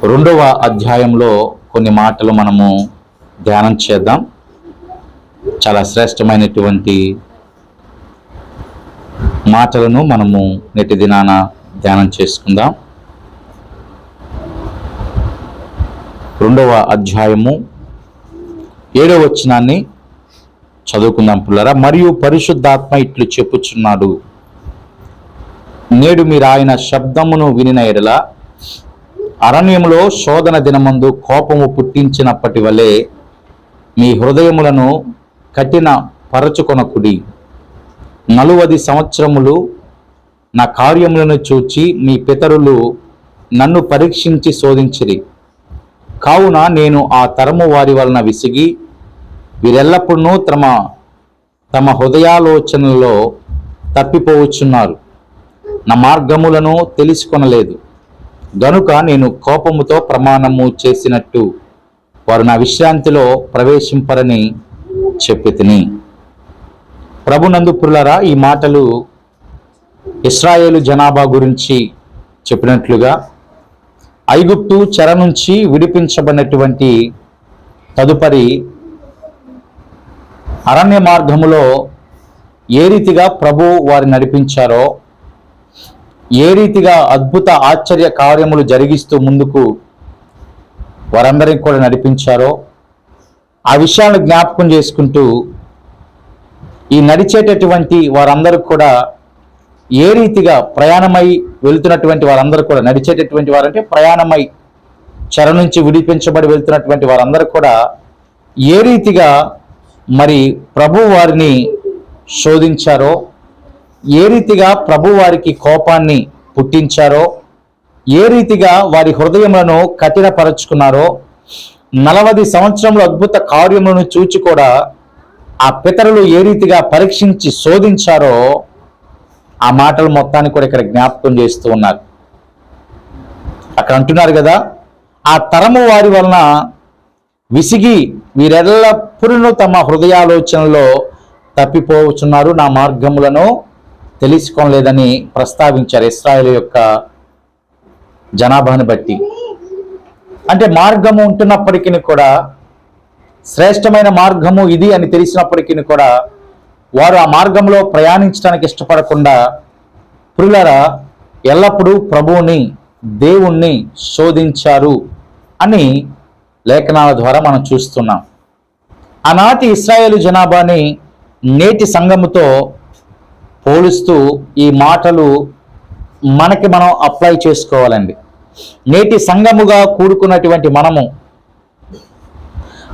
2వ అధ్యాయంలో కొన్ని మాటలు మనము ధ్యానం చేద్దాం. చాలా శ్రేష్టమైనటువంటి మాటలను మనము నేటి దినాన ధ్యానం చేసుకుందాం. 2వ అధ్యాయము 7వ వచనాన్ని చదువుకుందాం పుల్లరా. మరియు పరిశుద్ధాత్మ ఇట్లు చెప్పుచున్నాడు, నేడు మీరు ఆయన శబ్దమును వినిన ఎడల అరణ్యములో శోధన దినమందు కోపము పుట్టించినప్పటి వలె మీ హృదయములను కఠిన పరచుకొనకుడి. 40 సంవత్సరములు నా కార్యములను చూచి మీ పితరులు నన్ను పరీక్షించి శోధించిరి. కావున నేను ఆ తరము వారి వలన విసిగి వీరెల్లప్పుడూ తమ హృదయాలోచనలో తప్పిపోవచ్చున్నారు, నా మార్గములను తెలుసుకొనలేదు. గనుక నేను కోపముతో ప్రమాణము చేసినట్టు వారు నా విశ్రాంతిలో ప్రవేశింపరని చెప్పితిని. ప్రభునందు ప్రియులారా, ఈ మాటలు ఇశ్రాయేలు జనాభా గురించి చెప్పినట్లుగా ఐగుప్తు చెర నుంచి విడిపించబడినటువంటి తదుపరి అరణ్య మార్గములో ఏ రీతిగా ప్రభు వారిని నడిపించారో, ఏ రీతిగా అద్భుత ఆశ్చర్య కార్యములు జరిగిస్తూ ముందుకు వారందరికీ కూడా నడిపించారో ఆ విషయాలను జ్ఞాపకం చేసుకుంటూ ఈ నడిచేటటువంటి వారందరూ కూడా ఏ రీతిగా ప్రయాణమై వెళ్తున్నటువంటి వారందరూ కూడా, నడిచేటటువంటి వారంటే ప్రయాణమై చెర నుంచి విడిపించబడి వెళ్తున్నటువంటి వారందరూ కూడా ఏ రీతిగా మరి ప్రభు వారిని శోధించారో, ఏ రీతిగా ప్రభు వారికి కోపాన్ని పుట్టించారో, ఏ రీతిగా వారి హృదయములను కఠినపరచుకున్నారో, 40 సంవత్సరముల అద్భుత కార్యములను చూచి కూడా ఆ పితరులు ఏ రీతిగా పరీక్షించి శోధించారో ఆ మాటలు మొత్తాన్ని కూడా ఇక్కడ జ్ఞాపకం చేస్తూ ఉన్నారు. అక్కడ అంటున్నారు కదా, ఆ తరము వారి వలన విసిగి వీరెల్లప్పుడూ తమ హృదయాలోచనలో తప్పిపోవచ్చున్నారు, నా మార్గములను తెలుసుకోలేదని ప్రస్తావించారు. ఇశ్రాయేలు యొక్క జనాభాని బట్టి అంటే మార్గము ఉంటున్నప్పటికీ కూడా, శ్రేష్టమైన మార్గము ఇది అని తెలిసినప్పటికీ కూడా వారు ఆ మార్గంలో ప్రయాణించడానికి ఇష్టపడకుండా ప్రియులారా ఎల్లప్పుడూ ప్రభువుని దేవుణ్ణి శోధించారు అని లేఖనాల ద్వారా మనం చూస్తున్నాం. ఆనాటి ఇశ్రాయేలు జనాభాని నేటి సంఘముతో పోలుస్తూ ఈ మాటలు మనకి మనం అప్లై చేసుకోవాలండి. నేటి సంఘముగా కూడుకున్నటువంటి మనము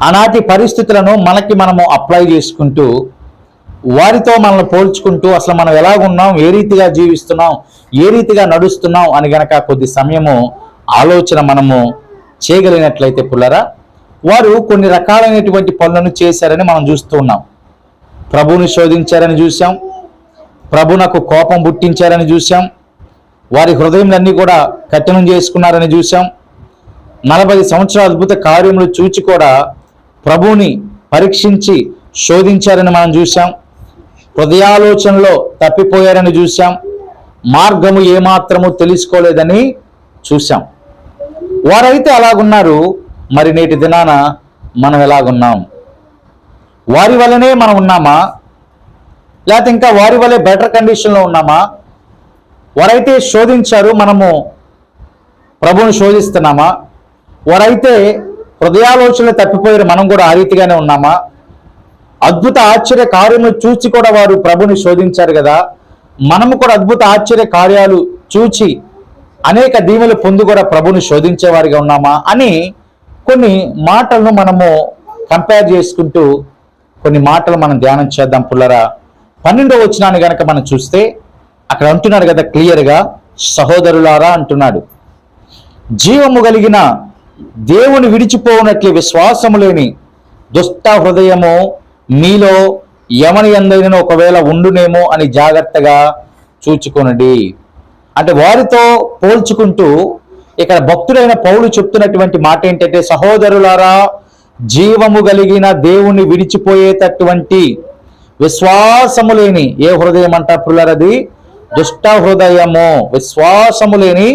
ఆనాటి పరిస్థితులను మనకి మనము అప్లై చేసుకుంటూ వారితో మనల్ని పోల్చుకుంటూ అసలు మనం ఎలాగున్నాం, ఏ రీతిగా జీవిస్తున్నాం, ఏ రీతిగా నడుస్తున్నాం అని గనక కొద్ది సమయము ఆలోచన మనము చేయగలిగినట్లయితే పుల్లరా, వారు కొన్ని రకాలైనటువంటి పనులను చేశారని మనం చూస్తూ ఉన్నాం. ప్రభువుని శోధించారని చూసాం, ప్రభునకు కోపం పుట్టించారని చూసాం, వారి హృదయంలన్నీ కూడా కఠినం చేసుకున్నారని చూసాం. 40 సంవత్సరాల అద్భుత కార్యములు చూచి కూడా ప్రభువుని పరీక్షించి శోధించారని మనం చూసాం. హృదయాలోచనలో తప్పిపోయారని చూసాం. మార్గము ఏమాత్రము తెలుసుకోలేదని చూసాం. వారైతే అలాగున్నారు, మరి నేటి దినాన మనం ఎలాగున్నాం? వారి వల్లనే మనం ఉన్నామా, లేకపోతే ఇంకా వారి వల్లే బెటర్ కండిషన్లో ఉన్నామా? వారైతే శోధించారు, మనము ప్రభువుని శోధిస్తున్నామా? వారైతే హృదయాలోచనలు తప్పిపోయారు, మనం కూడా ఆ రీతిగానే ఉన్నామా? అద్భుత ఆశ్చర్య కార్యములు చూచి కూడా వారు ప్రభుని శోధించారు కదా, మనము కూడా అద్భుత ఆశ్చర్య కార్యాలు చూచి అనేక దీవెనలు పొంది కూడా ప్రభుని శోధించేవారిగా ఉన్నామా అని కొన్ని మాటలను మనము కంపేర్ చేసుకుంటూ కొన్ని మాటలు మనం ధ్యానం చేద్దాం పుల్లరా. 12వ వచనాన్ని గనక మనం చూస్తే అక్కడ అంటున్నాడు కదా క్లియర్గా, సహోదరులారా అంటున్నాడు, జీవము కలిగిన దేవుని విడిచిపోవునట్లు విశ్వాసము లేని దుష్ట హృదయము మీలో ఎవని యందైనా ఒకవేళ ఉండునేమో అని జాగ్రత్తగా చూచుకొనండి. అంటే వారితో పోల్చుకుంటూ ఇక్కడ భక్తుడైన పౌలు చెప్తున్నటువంటి మాట ఏంటంటే, సహోదరులారా జీవము కలిగిన దేవుని విడిచిపోయేటటువంటి విశ్వాసము లేని ఏ హృదయం అంటారు పుల్లరది? దుష్ట హృదయము. విశ్వాసము లేని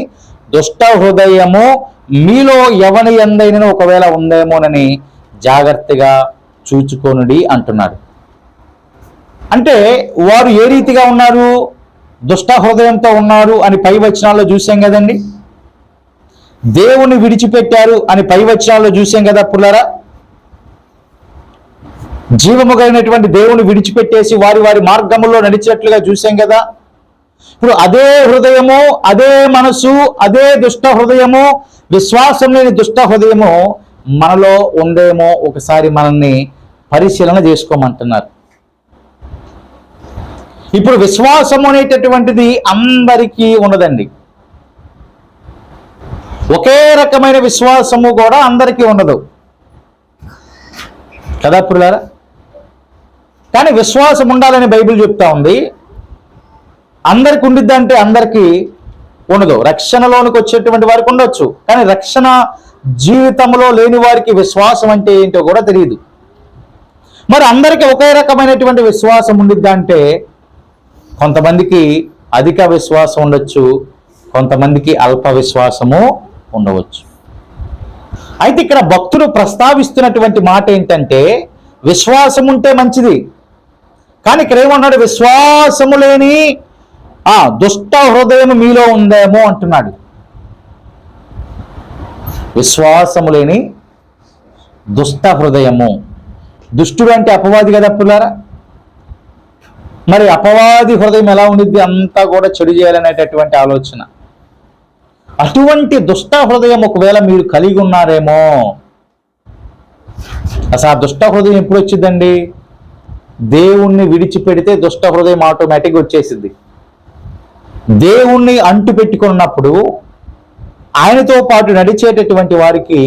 దుష్ట హృదయము మీలో ఎవని యందైనను ఒకవేళ ఉందేమోనని జాగ్రత్తగా చూచుకొనుడి అంటున్నాడు. అంటే వారు ఏ రీతిగా ఉన్నారు? దుష్ట హృదయంతో ఉన్నారు అని పై వచనాల్లో చూసాం కదండి. దేవుని విడిచిపెట్టారు అని పై వచనాల్లో చూసాం కదా పుల్లారా. జీవము కలిగినటువంటి దేవుని విడిచిపెట్టేసి వారి వారి మార్గములో నడిచినట్లుగా చూసాం కదా. ఇప్పుడు అదే హృదయము, అదే మనసు, అదే దుష్ట హృదయము, విశ్వాసం లేని దుష్ట హృదయము మనలో ఉందేమో ఒకసారి మనల్ని పరిశీలన చేసుకోమంటున్నారు. ఇప్పుడు విశ్వాసం అనేటటువంటిది అందరికీ ఉన్నదండి. ఒకే రకమైన విశ్వాసము కూడా అందరికీ ఉండదు కదా పుల్లారా. కానీ విశ్వాసం ఉండాలని బైబిల్ చెప్తా ఉంది. అందరికి ఉండిద్ది అంటే అందరికీ ఉండదు. రక్షణలోనికి వచ్చేటువంటి వారికి ఉండొచ్చు, కానీ రక్షణ జీవితంలో లేని వారికి విశ్వాసం అంటే ఏంటో కూడా తెలియదు. మరి అందరికీ ఒకే రకమైనటువంటి విశ్వాసం ఉండిద్ది అంటే కొంతమందికి అధిక విశ్వాసం ఉండొచ్చు, కొంతమందికి అల్ప విశ్వాసము ఉండవచ్చు. అయితే ఇక్కడ భక్తుడు ప్రస్తావిస్తున్నటువంటి మాట ఏంటంటే విశ్వాసం ఉంటే మంచిది, కానీ ఇక్కడ ఏమన్నాడు? విశ్వాసము లేని దుష్ట హృదయం మీలో ఉందేమో అంటున్నాడు. విశ్వాసము లేని దుష్ట హృదయము. దుష్టుడు అంటే అపవాది కదా పుల్లారా. మరి అపవాది హృదయం ఎలా ఉండిద్ది? అంతా కూడా చెడు చేయాలనేటటువంటి ఆలోచన. అటువంటి దుష్ట హృదయం ఒకవేళ మీరు కలిగి ఉన్నారేమో. అసలు ఆ దుష్ట హృదయం ఎప్పుడు వచ్చిందండి? దేవుణ్ణి విడిచిపెడితే దుష్ట హృదయం ఆటోమేటిక్గా వచ్చేసింది. దేవుణ్ణి అంటు పెట్టుకున్నప్పుడు ఆయనతో పాటు నడిచేటటువంటి వారికి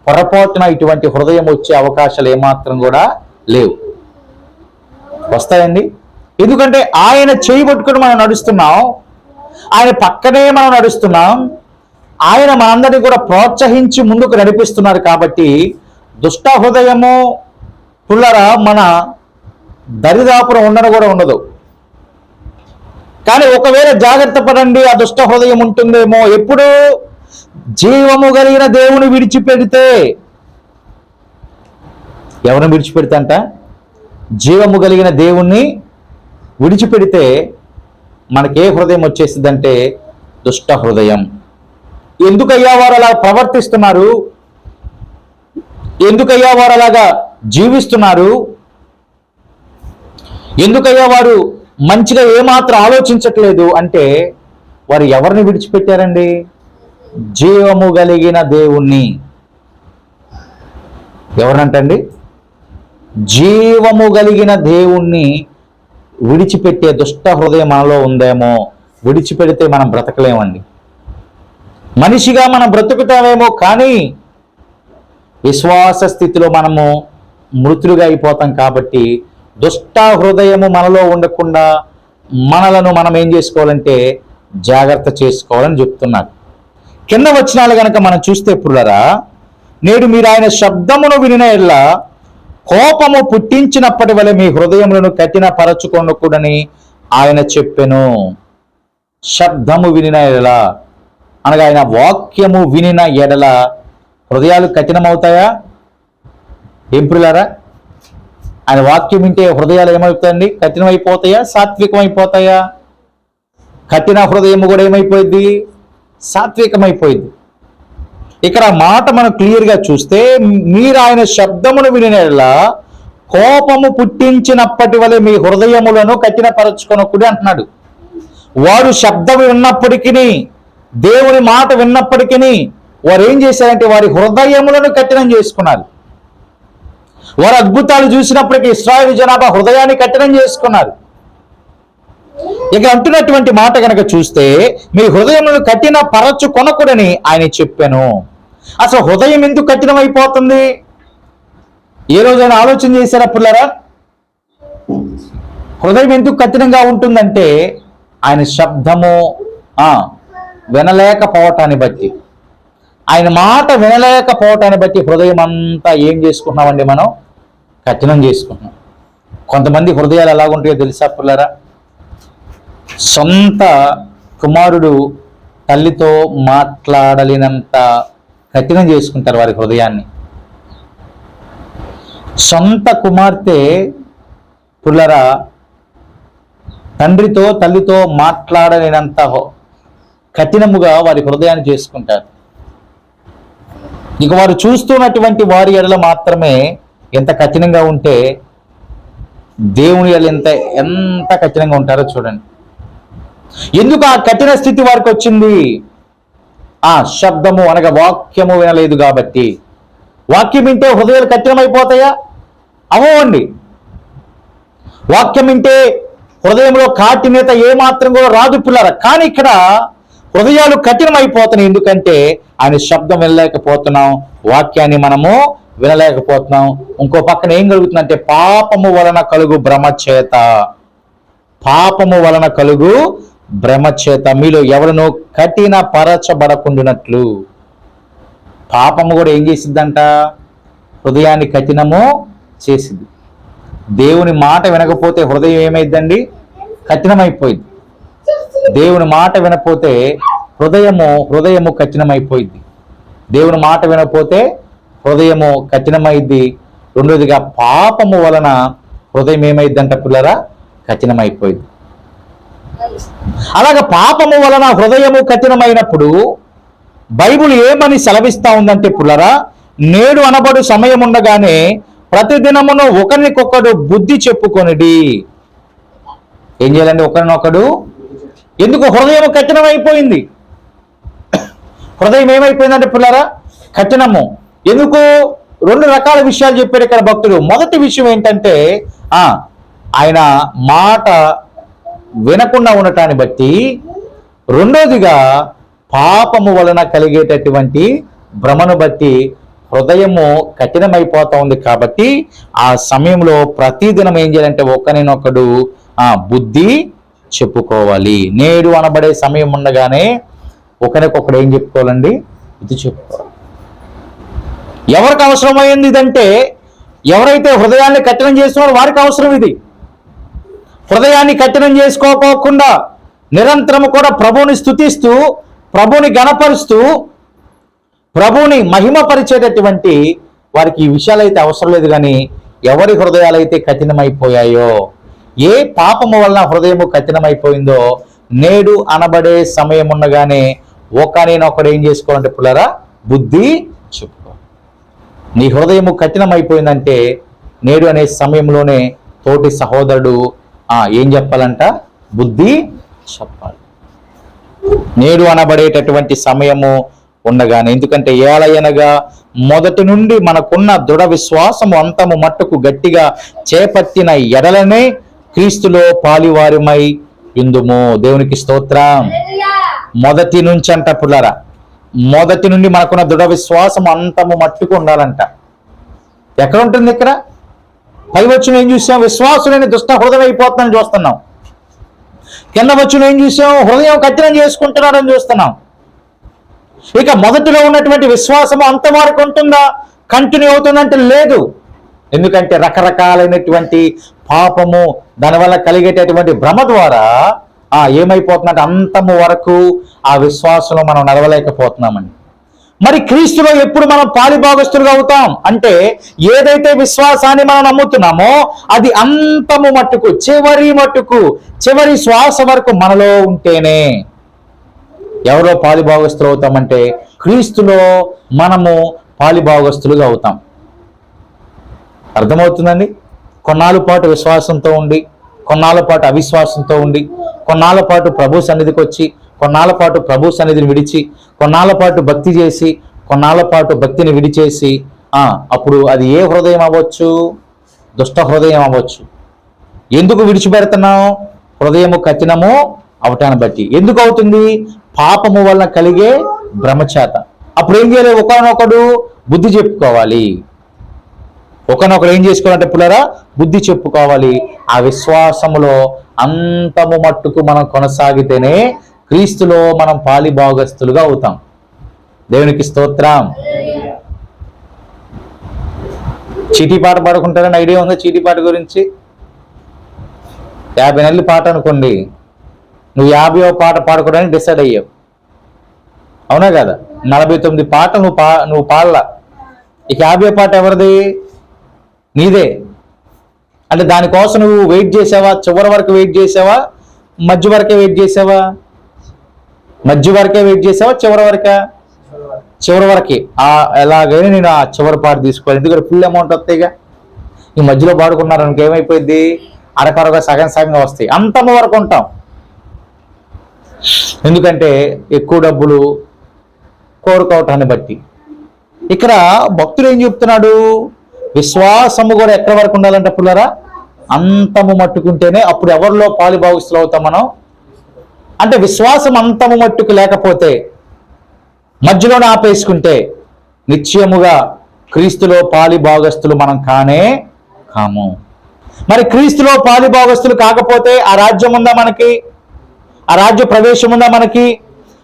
పొరపాటున ఇటువంటి హృదయం వచ్చే అవకాశాలు ఏమాత్రం కూడా లేవు. వస్తాయండి. ఎందుకంటే ఆయన చేయి పట్టుకుని మనం నడుస్తున్నాం, ఆయన పక్కనే మనం నడుస్తున్నాం, ఆయన మనందరినీ కూడా ప్రోత్సహించి ముందుకు నడిపిస్తున్నారు. కాబట్టి దుష్ట హృదయము పుల్లరా మన దరిదాపురం ఉండడం కూడా ఉండదు. కానీ ఒకవేళ జాగ్రత్త పడండి, ఆ దుష్ట హృదయం ఉంటుందేమో. ఎప్పుడు? జీవము కలిగిన దేవుని విడిచిపెడితే. ఎవరిని విడిచిపెడితే అంట? జీవము కలిగిన దేవుణ్ణి విడిచిపెడితే మనకే హృదయం వచ్చేసిందంటే దుష్ట హృదయం. ఎందుకయ్యా వారు అలా ప్రవర్తిస్తున్నారు? ఎందుకయ్యా వారు అలాగా జీవిస్తున్నారు? ఎందుకయ్యా వారు మంచిగా ఏమాత్రం ఆలోచించట్లేదు అంటే వారు ఎవరిని విడిచిపెట్టారండి? జీవము కలిగిన దేవుణ్ణి. ఎవరినంటండి? జీవము కలిగిన దేవుణ్ణి విడిచిపెట్టే దుష్ట హృదయం మనలో ఉందేమో. విడిచిపెడితే మనం బ్రతకలేమండి. మనిషిగా మనం బ్రతుకుతామేమో, కానీ విశ్వాస స్థితిలో మనము మృతులుగా అయిపోతాం. కాబట్టి దుష్ట హృదయము మనలో ఉండకుండా మనలను మనం ఏం చేసుకోవాలంటే జాగ్రత్త చేసుకోవాలని చెప్తున్నారు. కింద వచనాలు కనుక మనం చూస్తే పుల్లరా, నేడు మీరు ఆయన శబ్దమును వినిన ఎడల కోపము పుట్టించినప్పటి వలె మీ హృదయములను కఠినపరచుకొనకూడని ఆయన చెప్పెను. శబ్దము వినిన ఎడల అనగా ఆయన వాక్యము వినిన ఎడల హృదయాలు కఠినమవుతాయా? ఏం పుల్లారా? ఆయన వాక్యం వింటే హృదయాలు ఏమవుతాయండి? కఠినమైపోతాయా? సాత్వికమైపోతాయా? కఠిన హృదయము కూడా ఏమైపోయింది? సాత్వికమైపోయింది. ఇక్కడ మాట మనం క్లియర్గా చూస్తే, మీరు ఆయన శబ్దమును వినినట్లా కోపము పుట్టించినప్పటి వలె మీ హృదయములను కఠినపరచుకొనకూడదు అంటున్నాడు. వారు శబ్దం విన్నప్పటికీ, దేవుని మాట విన్నప్పటికీ వారు ఏం చేశారంటే వారి హృదయములను కఠినం చేసుకున్నారు. వారు అద్భుతాలు చూసినప్పటికీ ఇశ్రాయేలు జనాభా హృదయాన్ని కఠినం చేసుకున్నారు. ఇక అంటున్నటువంటి మాట కనుక చూస్తే, మీ హృదయములను కఠిన పరచుకొనకూడని ఆయన చెప్పాను. అసలు హృదయం ఎందుకు కఠినమైపోతుంది? ఏ రోజైనా ఆలోచన చేశారా పుల్లారా? హృదయం ఎందుకు కఠినంగా ఉంటుందంటే ఆయన శబ్దము వినలేకపోవటాన్ని బట్టి, ఆయన మాట వినలేకపోవటాన్ని బట్టి హృదయం అంతా ఏం చేసుకుంటున్నామండి? మనం కఠినం చేసుకుంటున్నాం. కొంతమంది హృదయాలు ఎలాగుంటాయో తెలుసా పుల్లారా? సొంత కుమారుడు తల్లితో మాట్లాడలేనంత కఠినం చేసుకుంటారు వారి హృదయాన్ని. సొంత కుమార్తె పుల్లరా తండ్రితో తల్లితో మాట్లాడలేనంత కఠినముగా వారి హృదయాన్ని చేసుకుంటారు. ఇక వారు చూస్తున్నటువంటి వారి ఎడల మాత్రమే ఎంత కఠినంగా ఉంటే దేవుని ఎడల ఎంత కఠినంగా ఉంటారో చూడండి. ఎందుకు ఆ కఠిన స్థితి వారికి వచ్చింది? ఆ శబ్దము అనగా వాక్యము వినలేదు కాబట్టి. వాక్యం వింటే హృదయాలు కఠినమైపోతాయా? అవ్వండి. వాక్యం వింటే హృదయంలో కాఠిన్యత ఏమాత్రం కూడా రాదు పిల్లరా. కానీ ఇక్కడ హృదయాలు కఠినమైపోతున్నాయి. ఎందుకంటే ఆయన శబ్దం వినలేకపోతున్నాం, వాక్యాన్ని మనము వినలేకపోతున్నాం. ఇంకో పక్కన ఏం కలుగుతుందంటే పాపము వలన కలుగు భ్రమ చేత, పాపము వలన కలుగు భ్రమ చేత మీలో ఎవరినో కఠిన పరచబడకుండానట్లు. పాపము కూడా ఏం చేసిద్దంట? హృదయాన్ని కఠినము చేసింది. దేవుని మాట వినకపోతే హృదయం ఏమైందండి? కఠినమైపోయింది. దేవుని మాట వినకపోతే హృదయము కఠినమైపోయింది. దేవుని మాట వినకపోతే హృదయము కఠినమైద్ది. రెండోదిగా పాపము వలన హృదయం ఏమైందంట పిల్లరా? కఠినమైపోయింది. అలాగ పాపము వలన హృదయము కఠినమైనప్పుడు బైబిల్ ఏమని సెలవిస్తా ఉందంటే పుల్లరా, నేడు అనబడు సమయం ఉండగానే ప్రతిదినమును ఒకరికొకడు బుద్ధి చెప్పుకొనిడి. ఏం చేయాలండి? ఒకరినొకడు. ఎందుకు? హృదయం కఠినమైపోయింది. హృదయం ఏమైపోయిందంటే పుల్లరా? కఠినము. ఎందుకు? రెండు రకాల విషయాలు చెప్పారు ఇక్కడ భక్తుడు. మొదటి విషయం ఏంటంటే ఆయన మాట వినకుండా ఉండటాన్ని బట్టి, రెండోదిగా పాపము వలన కలిగేటటువంటి భ్రమను బట్టి హృదయము కఠినమైపోతా ఉంది. కాబట్టి ఆ సమయంలో ప్రతిదినం ఏం చేయాలంటే ఒకరినొకడు బుద్ధి చెప్పుకోవాలి. నేడు అనబడే సమయం ఉండగానే ఒకరికొకడు ఏం చెప్పుకోవాలండి? బుద్ధి చెప్పుకోవాలి. ఎవరికి అవసరమైంది ఇదంటే, ఎవరైతే హృదయాన్ని కఠినం చేస్తున్నారో వారికి అవసరం ఇది. హృదయాన్ని కఠినం చేసుకోకుండా నిరంతరము కూడా ప్రభువుని స్తుతిస్తూ, ప్రభువుని గణపరుస్తూ, ప్రభువుని మహిమపరిచేటటువంటి వారికి ఈ విషయాలైతే అవసరం లేదు. కానీ ఎవరి హృదయాలైతే కఠినమైపోయాయో, ఏ పాపము వలన హృదయము కఠినమైపోయిందో, నేడు అనబడే సమయం ఉండగానే ఒకరినొకడు ఏం చేసుకోవాలంటే పుల్లరా? బుద్ధి చెప్పుకో. నీ హృదయము కఠినమైపోయిందంటే నేడు అనే సమయంలోనే తోటి సహోదరుడు ఏం చెప్పాలంట? బుద్ధి చెప్పాలి. నేడు అనబడేటటువంటి సమయము ఉండగానే. ఎందుకంటే ఏలయనగా మొదటి నుండి మనకున్న దృఢ విశ్వాసము అంతము మట్టుకు గట్టిగా చేపట్టిన ఎడలనే క్రీస్తులో పాలివారిమై ఇందుము. దేవునికి స్తోత్రం. మొదటి నుంచి అంట పుల్లరా, మొదటి నుండి మనకున్న దృఢ విశ్వాసం అంతము మట్టుకు ఉండాలంట. ఎక్కడ ఉంటుంది? ఇక్కడ పై వచ్చిన ఏం చూసాం? విశ్వాసులని దుష్ట హృదయం అయిపోతుందని చూస్తున్నాం. కింద వచ్చిన ఏం చూసాం? హృదయం కఠినం చేసుకుంటున్నాడని చూస్తున్నాం. ఇక మొదటిలో ఉన్నటువంటి విశ్వాసము అంతవరకు ఉంటుందా? కంటిన్యూ అవుతుందంటే లేదు. ఎందుకంటే రకరకాలైనటువంటి పాపము, దానివల్ల కలిగేటటువంటి భ్రమ ద్వారా ఏమైపోతుందంటే అంతము వరకు ఆ విశ్వాసంలో మనం నడవలేకపోతున్నామండి. మరి క్రీస్తులో ఎప్పుడు మనం పాలిభాగస్తులుగా అవుతాం అంటే, ఏదైతే విశ్వాసాన్ని మనం నమ్ముతున్నామో అది అంతము మట్టుకు, చివరి శ్వాస వరకు మనలో ఉంటేనే ఎవరో పాలిభాగస్తులు అవుతామంటే క్రీస్తులో మనము పాలిభాగస్తులుగా అవుతాం. అర్థమవుతుందండి? కొన్నాళ్ళ పాటు విశ్వాసంతో ఉండి, కొన్నాళ్ళ పాటు అవిశ్వాసంతో ఉండి, కొన్నాళ్ళ పాటు ప్రభు సన్నిధికి వచ్చి, కొన్నాళ్ళ పాటు ప్రభు సన్నిధిని విడిచి, కొన్నాళ్ళ పాటు భక్తి చేసి, కొన్నాళ్ళ పాటు భక్తిని విడిచేసి, అప్పుడు అది ఏ హృదయం అవ్వచ్చు? దుష్ట హృదయం అవ్వచ్చు. ఎందుకు విడిచిపెడుతున్నాం? హృదయము కఠినము అవటాన్ని బట్టి. ఎందుకు అవుతుంది? పాపము వల్ల కలిగే భ్రమచేత. అప్పుడు ఏం చేయాలి? ఒకనొకడు బుద్ధి చెప్పుకోవాలి. ఒకనొకడు ఏం చేసుకోవాలంటే పుల్లరా? బుద్ధి చెప్పుకోవాలి. ఆ విశ్వాసములో అంతము మట్టుకు మనం కొనసాగితేనే క్రీస్తులో మనం పాలిభాగస్తులుగా అవుతాం. దేవునికి స్తోత్రం. చీటీ పాట పాడుకుంటారని ఐడియా ఉందా? చీటీ పాట గురించి 50 నెలల పాట అనుకోండి, నువ్వు 50వ పాట పాడుకోవడానికి డిసైడ్ అయ్యావు. అవునా కదా? 49 పాటలు నువ్వు పాడలా. ఇక 50 పాట ఎవరిది? నీదే. అంటే దానికోసం నువ్వు వెయిట్ చేసావా? చివరి వరకు వెయిట్ చేసావా? మధ్య వరకే వెయిట్ చేసావా? మధ్య వరకే వెయిట్ చేసావా? చివరి వరకా? చివరి వరకే. ఎలాగైనా నేను ఆ చివరి పాట తీసుకోవాలి, ఎందుకంటే ఫుల్ అమౌంట్ వస్తాయిగా. ఈ మధ్యలో పాడుకున్నారు అనుకో ఏమైపోయింది, అరకరగా సగం సగంగా వస్తాయి. అంతమ వరకు ఉంటాం, ఎందుకంటే ఎక్కువ డబ్బులు కోరుకోవటాన్ని బట్టి. ఇక్కడ భక్తుడు ఏం చెప్తున్నాడు? విశ్వాసము కూడా ఎక్కడి వరకు ఉండాలంటే పుల్లారా, అంతము మట్టుకుంటేనే అప్పుడు ఎవరిలో పాలుభాగస్తులు అవుతాం మనం. అంటే విశ్వాసం అంతము మట్టుకు లేకపోతే, మధ్యలోనే ఆపేసుకుంటే నిశ్చయముగా క్రీస్తులో పాలుభాగస్తులు మనం కాము. మరి క్రీస్తులో పాలుభాగస్తులు కాకపోతే ఆ రాజ్యం ఉందా మనకి? ఆ రాజ్య ప్రవేశం ఉందా మనకి?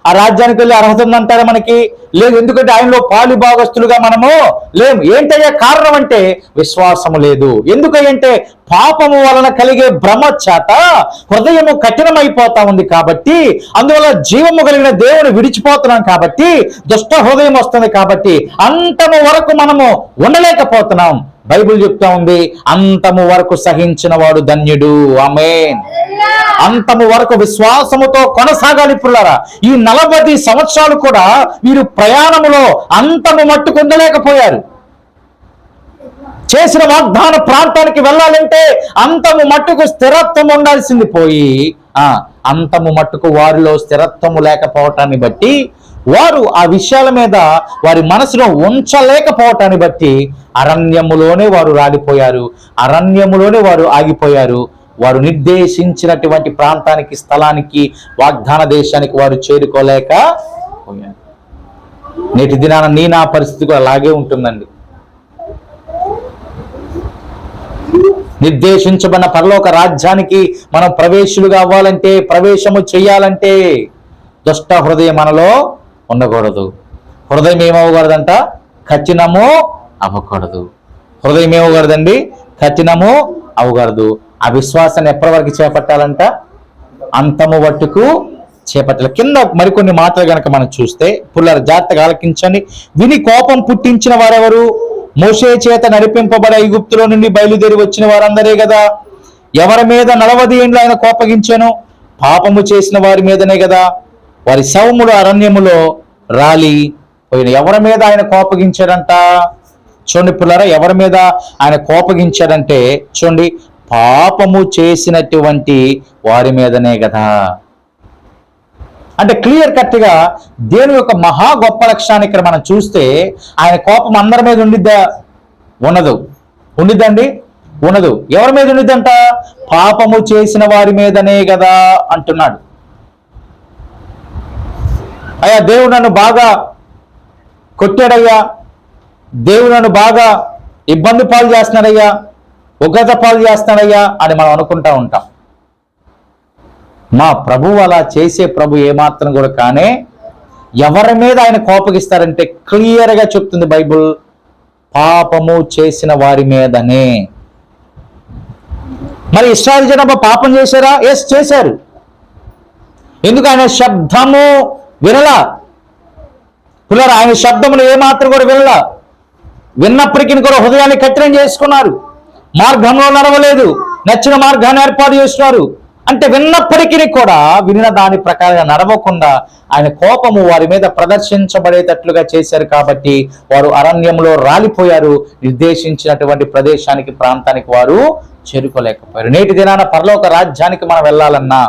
ఆ రాజ్యానికి వెళ్ళే అర్హత ఉందంటారా మనకి? లేదు. ఎందుకంటే ఆయనలో పాలుభాగస్తులుగా మనము లేము. ఏంటయ్యా కారణం అంటే విశ్వాసము లేదు. ఎందుకంటే పాపము వలన కలిగే భ్రమ చేత హృదయము కఠినమైపోతా ఉంది కాబట్టి, అందువల్ల జీవము కలిగిన దేవుని విడిచిపోతున్నాం కాబట్టి, దుష్ట హృదయం వస్తుంది కాబట్టి అంతము వరకు మనము ఉండలేకపోతున్నాం. బైబిల్ చెప్తా ఉంది, అంతము వరకు సహించిన వాడు ధన్యుడు. ఆమేన్. అంతము వరకు విశ్వాసముతో కొనసాగాలి పుల్లారా. ఈ 40 సంవత్సరాలు కూడా వీరు ప్రయాణములో అంతము మట్టుకు ఉండలేకపోయారు. చేసిన వాగ్దాన ప్రాంతానికి వెళ్ళాలంటే అంతము మట్టుకు స్థిరత్వం ఉండాల్సింది పోయి, అంతము మట్టుకు వారిలో స్థిరత్వము లేకపోవటాన్ని బట్టి, వారు ఆ విషయాల మీద వారి మనసులో ఉంచలేకపోవటాన్ని బట్టి అరణ్యములోనే వారు రాలిపోయారు, అరణ్యములోనే వారు ఆగిపోయారు. వారు నిర్దేశించినటువంటి ప్రాంతానికి, స్థలానికి, వాగ్దాన దేశానికి వారు చేరుకోలేకపోయారు. నేటి దినాన నా పరిస్థితి కూడా అలాగే ఉంటుందండి. నిర్దేశించబడిన పరలోక రాజ్యానికి మనం ప్రవేశులుగా అవ్వాలంటే, ప్రవేశము చేయాలంటే దుష్ట హృదయం మనలో ఉండకూడదు. హృదయం ఏమవ్వకూడదంట? కఠినము అవ్వకూడదు. హృదయం ఏమవ్వకూడదండి? కఠినము అవ్వకూడదు. ఆ విశ్వాసాన్ని ఎప్పటి వరకు చేపట్టాలంట? అంతము వట్టుకు చేపట్టాలి. కింద మరికొన్ని మాటలు గనక మనం చూస్తే, పుల్లారు జాగ్రత్తగా ఆలకించండి. విని కోపం పుట్టించిన వారెవరు? మోషే చేత నడిపింపబడే ఐగుప్తులో నుండి బయలుదేరి వచ్చిన వారందరే కదా. ఎవరి మీద 40 ఏండ్లు ఆయన కోపగించాను? పాపము చేసిన వారి మీదనే కదా. వారి శవములు అరణ్యములో రాలి పోయిన. ఎవరి మీద ఆయన కోపగించాడంట? చూడండి పుల్లారా, ఎవరి మీద ఆయన కోపగించాడంటే చూడండి, పాపము చేసినటువంటి వారి మీదనే కదా. అంటే క్లియర్ కట్గా దేవుని యొక్క మహా గొప్ప లక్షణాన్ని ఇక్కడ మనం చూస్తే, ఆయన కోపం అందరి మీద ఉండిద్దా? ఉండదు. ఉండిద్దండి? ఉండదు. ఎవరి మీద ఉండిద్దంట? పాపము చేసిన వారి మీదనే కదా అంటున్నాడు. అయ్యా దేవుడు నన్ను బాగా కొట్టాడయ్యా, దేవుడు నన్ను బాగా ఇబ్బంది పాలు చేస్తున్నాడయ్యా, ఉగ్రత పాలు చేస్తున్నాడయ్యా అని మనం అనుకుంటా ఉంటాం. మా ప్రభువు అలా చేసే ప్రభు ఏమాత్రం కూడా కానే. ఎవరి మీద ఆయన కోపగిస్తారంటే క్లియర్గా చెప్తుంది బైబుల్, పాపము చేసిన వారి మీదనే. మరి ఇశ్రాయేలు జనాభా పాపం చేశారా? ఎస్, చేశారు. ఎందుకు? ఆయన శబ్దము వినలా పుల్లారా. ఆయన శబ్దమును ఏమాత్రం కూడా వినలా. విన్నప్పటికీ కూడా హృదయాన్ని కఠినం చేసుకున్నారు, మార్గంలో నడవలేదు, నచ్చిన మార్గాన్ని ఏర్పాటు చేస్తున్నారు. అంటే విన్నప్పటికీ కూడా వినిన దాని ప్రకారంగా నడవకుండా ఆయన కోపము వారి మీద ప్రదర్శించబడేటట్లుగా చేశారు కాబట్టి వారు అరణ్యంలో రాలిపోయారు. నిర్దేశించినటువంటి ప్రదేశానికి, ప్రాంతానికి వారు చేరుకోలేకపోయారు. నేటి దినాన పరలోక రాజ్యానికి మనం వెళ్ళాలన్నా,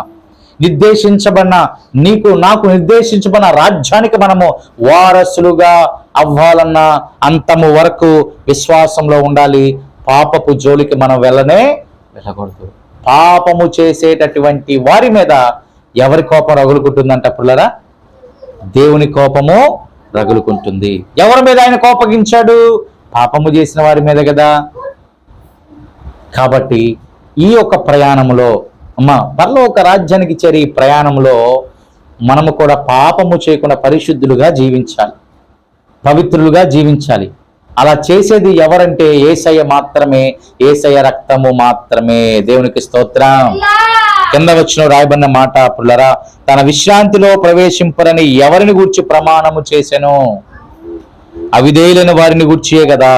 నిర్దేశించబడిన నాకు నిర్దేశించబడిన రాజ్యానికి మనము వారసులుగా అవ్వాలన్నా అంతము వరకు విశ్వాసంలో ఉండాలి. పాపపు జోలికి మనం వెళ్ళకూడదు. పాపము చేసేటటువంటి వారి మీద ఎవరి కోపం రగులుకుంటుందంట పుల్లరా? దేవుని కోపము రగులుకుంటుంది. ఎవరి మీద ఆయన కోపగించాడు? పాపము చేసిన వారి మీద కదా. కాబట్టి ఈ యొక్క ప్రయాణములో పరలోక రాజ్యానికి చేరి ఈ ప్రయాణంలో మనము కూడా పాపము చేయకుండా పరిశుద్ధులుగా జీవించాలి, పవిత్రులుగా జీవించాలి. అలా చేసేది ఎవరంటే యేసయ్య మాత్రమే, యేసయ్య రక్తము మాత్రమే. దేవునికి స్తోత్రం. కింద వచ్చిన రాయబడిన మాట పుల్లరా, తన విశ్రాంతిలో ప్రవేశింపరని ఎవరిని గూర్చి ప్రమాణము చేసెను? అవిధేయులైన వారిని గూర్చియే కదా.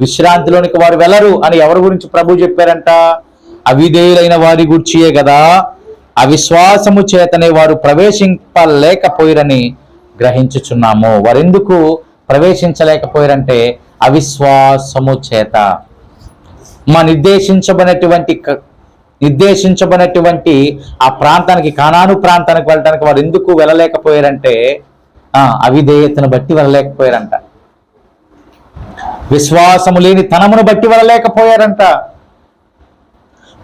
విశ్రాంతిలోనికి వారు వెళ్ళరు అని ఎవరి గురించి ప్రభు చెప్పారంట? అవిధేయులైన వారి గూర్చియే కదా. అవిశ్వాసము చేతనే వారు ప్రవేశింపలేకపోయిరని గ్రహించుచున్నాము. వారు ఎందుకు ప్రవేశించలేకపోయారంటే అవిశ్వాసము చేత. మా నిర్దేశించబడినటువంటి ఆ ప్రాంతానికి, కానాను ప్రాంతానికి వెళ్ళడానికి వారు ఎందుకు వెళ్ళలేకపోయారంటే అవిధేయతను బట్టి వెళ్ళలేకపోయారంట. విశ్వాసము లేని తనమును బట్టి వెళ్ళలేకపోయారంట.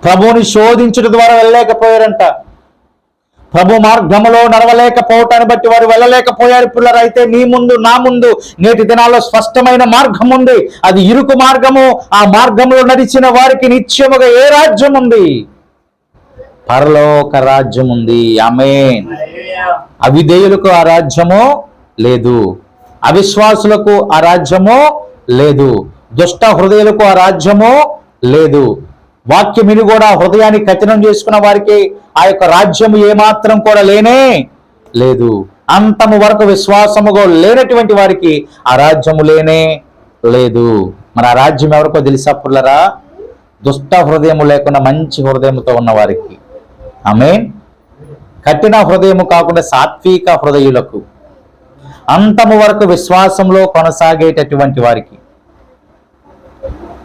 ప్రభువుని శోధించడం ద్వారా వెళ్ళలేకపోయారంట. ప్రభు మార్గములో నడవలేకపోవటాన్ని బట్టి వారు వెళ్ళలేకపోయారు. పిల్లలైతే నీ ముందు నా ముందు నేటి దినాల్లో స్పష్టమైన మార్గం ఉంది. అది ఇరుకు మార్గము. ఆ మార్గంలో నడిచిన వారికి నిత్యముగా ఏ రాజ్యం ఉంది? పరలోక రాజ్యం ఉంది. ఆమేన్. అవిధేయులకు ఆ రాజ్యము లేదు. అవిశ్వాసులకు ఆ రాజ్యము లేదు. దుష్ట హృదయులకు ఆ రాజ్యము లేదు. వాక్యం విని కూడా హృదయాన్ని కఠినం చేసుకున్న వారికి ఆ యొక్క రాజ్యము ఏమాత్రం కూడా లేనే లేదు. అంతము వరకు విశ్వాసముగా లేనటువంటి వారికి ఆ రాజ్యము లేనే లేదు. మరి ఆ రాజ్యం ఎవరికో తెలుసా పుల్లరా? దుష్ట హృదయము లేకుండా మంచి హృదయముతో ఉన్న వారికి. ఆమేన్. కఠిన హృదయము కాకుండా సాత్విక హృదయులకు, అంతము వరకు విశ్వాసంలో కొనసాగేటటువంటి వారికి,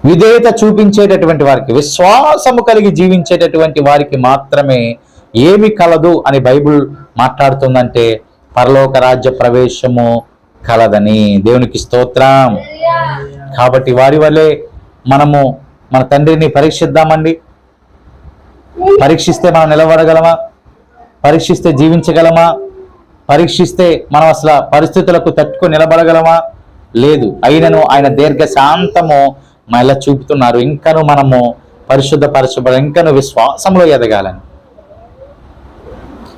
విధేయత చూపించేటటువంటి వారికి, విశ్వాసము కలిగి జీవించేటటువంటి వారికి మాత్రమే ఏమి కలదు అని బైబిల్ మాట్లాడుతుందంటే పరలోక రాజ్య ప్రవేశము కలదని. దేవునికి స్తోత్రం. కాబట్టి వారి వల్లే మనము మన తండ్రిని పరీక్షిద్దామండి. పరీక్షిస్తే మనం నిలబడగలమా? పరీక్షిస్తే జీవించగలమా? పరీక్షిస్తే మనం అసలు పరిస్థితులకు తట్టుకొని నిలబడగలమా? లేదు. అయినను ఆయన దీర్ఘ శాంతము మళ్ళా చూపుతున్నారు. ఇంకను మనము పరిశుద్ధపరచబడాలి, ఇంకను విశ్వాసంలో ఎదగాలని.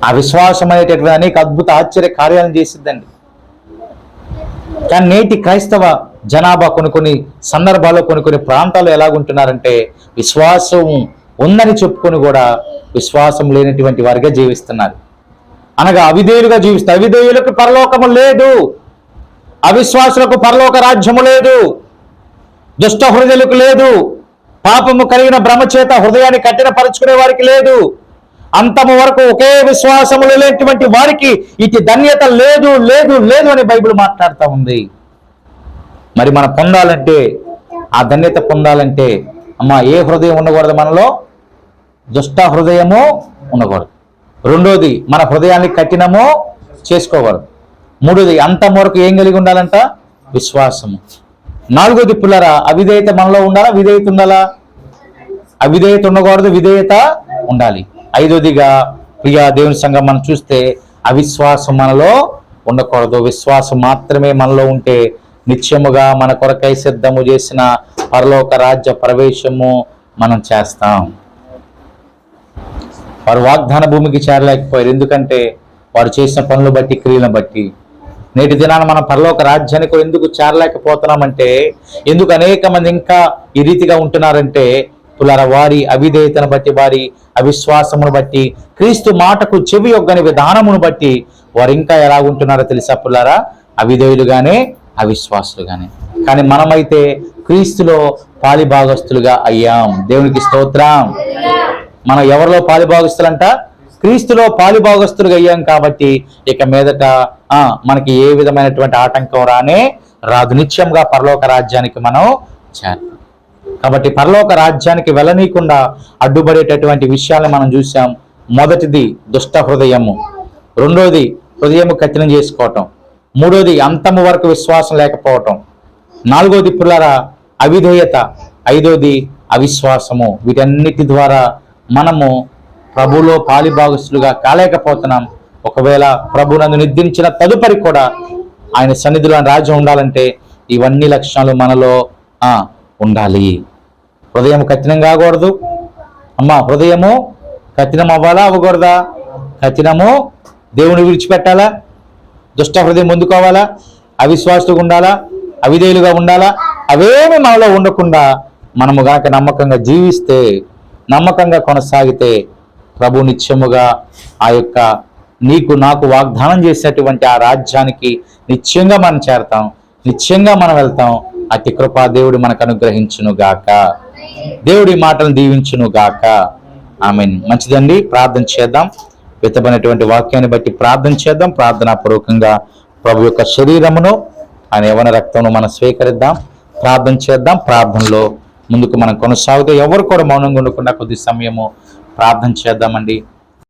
ఆ విశ్వాసం అనేటటువంటి అనేక అద్భుత ఆశ్చర్య కార్యాలను చేసిద్దండి. కానీ నేటి క్రైస్తవ జనాభా కొన్ని సందర్భాల్లో కొన్ని ప్రాంతాల్లో ఎలాగుంటున్నారంటే విశ్వాసం ఉందని చెప్పుకొని కూడా విశ్వాసం లేనటువంటి వారిగా జీవిస్తున్నారు. అనగా అవిధేయులుగా జీవిస్తారు. అవిధేయులకు పరలోకము లేదు, అవిశ్వాసులకు పరలోక రాజ్యము లేదు, దుష్ట హృదయులకు లేదు, పాపము కలిగిన భ్రమచేత హృదయాన్ని కఠినపరుచుకునే వారికి లేదు, అంతము వరకు ఒకే విశ్వాసములు లేనటువంటి వారికి ఇటు ధన్యత లేదు లేదు లేదు అని బైబిల్ మాట్లాడుతూ ఉంది. మరి మనం పొందాలంటే, ఆ ధన్యత పొందాలంటే ఏ హృదయం ఉండకూడదు మనలో? దుష్ట హృదయము ఉండకూడదు. రెండోది, మన హృదయాన్ని కఠినము చేసుకోకూడదు. మూడోది, అంతం వరకు ఏం కలిగి ఉండాలంట? విశ్వాసము. నాలుగోది పుల్లరా, అవిధేయత మనలో ఉండాలా? విధేయత ఉండాలా? అవిధేయత ఉండకూడదు, విధేయత ఉండాలి. ఐదోదిగా ప్రియా దేవుని సంఘం మనం చూస్తే అవిశ్వాసం మనలో ఉండకూడదు. విశ్వాసం మాత్రమే మనలో ఉంటే నిత్యముగా మన కొరకై సిద్ధము చేసిన పరలోక రాజ్య ప్రవేశము మనం చేస్తాం. వారు వాగ్దాన భూమికి చేరలేకపోయారు. ఎందుకంటే వారు చేసిన పనులు బట్టి, క్రియలను బట్టి. నేటి దినాన మనం పరలోక రాజ్యానికి ఎందుకు చేరలేకపోతున్నామంటే, ఎందుకు అనేక మంది ఇంకా ఈ రీతిగా ఉంటున్నారంటే పుల్లారా, వారి అవిధేయతను బట్టి, వారి అవిశ్వాసమును బట్టి, క్రీస్తు మాటకు చెవి యొగ్గని విధానమును బట్టి వారు ఇంకా ఎలాగుంటున్నారో తెలుసా పుల్లారా? అవిధేయులుగానే, అవిశ్వాసులుగానే. కానీ మనమైతే క్రీస్తులో పాలిభాగస్తులుగా అయ్యాం. దేవునికి స్తోత్రం. మనం ఎవరిలో పాలిభాగస్తులంట? క్రీస్తులో పాలిభాగస్తులుగా అయ్యాం. కాబట్టి ఇక మీదట మనకి ఏ విధమైనటువంటి ఆటంకం రాదు. నిత్యంగా పరలోక రాజ్యానికి మనం చేరాలి. కాబట్టి పరలోక రాజ్యానికి వెళ్ళనీయకుండా అడ్డుపడేటటువంటి విషయాలను మనం చూసాం. మొదటిది దుష్ట హృదయము, రెండోది హృదయము కఠినం చేసుకోవటం, మూడోది అంతము వరకు విశ్వాసం లేకపోవటం, నాలుగోది పుల్లారా అవిధేయత, ఐదోది అవిశ్వాసము. వీటన్నిటి ద్వారా మనము ప్రభులో పాలిభాగస్తులుగా కాలేకపోతున్నాం. ఒకవేళ ప్రభునందు నిద్రించిన తదుపరి కూడా ఆయన సన్నిధిలో రాజ్యం ఉండాలంటే ఇవన్నీ లక్షణాలు మనలో ఉండాలి. హృదయం కఠినం కాకూడదు. హృదయము కఠినం అవ్వాలా, అవ్వకూడదా? కఠినము దేవుని విడిచిపెట్టాలా? దుష్ట హృదయం పొందుకోవాలా? అవిశ్వాసులుగా ఉండాలా? అవిధేయులుగా ఉండాలా? అవేమి మనలో ఉండకుండా మనము గనక నమ్మకంగా జీవిస్తే, నమ్మకంగా కొనసాగితే ప్రభు నిత్యముగా ఆ యొక్క నీకు నాకు వాగ్దానం చేసినటువంటి ఆ రాజ్యానికి నిత్యంగా మనం చేరతాం, నిత్యంగా మనం వెళ్తాం. అతి కృపా దేవుడు మనకు అనుగ్రహించును గాక. దేవుడి మాటలను దీవించును గాక. ఆమేన్. మంచిదండి, ప్రార్థన చేద్దాం. విత్తబడినటువంటి వాక్యాన్ని బట్టి ప్రార్థన చేద్దాం. ప్రార్థనాపూర్వకంగా ప్రభు యొక్క శరీరమును ఆయన యవన రక్తమును మనం స్వీకరిద్దాం. ప్రార్థన చేద్దాం. ప్రార్థనలో ముందుకు మనం కొనసాగుతూ ఎవరు కూడా మౌనంగా ఉండకుండా కొద్ది సమయము ప్రార్థన చేద్దామండి.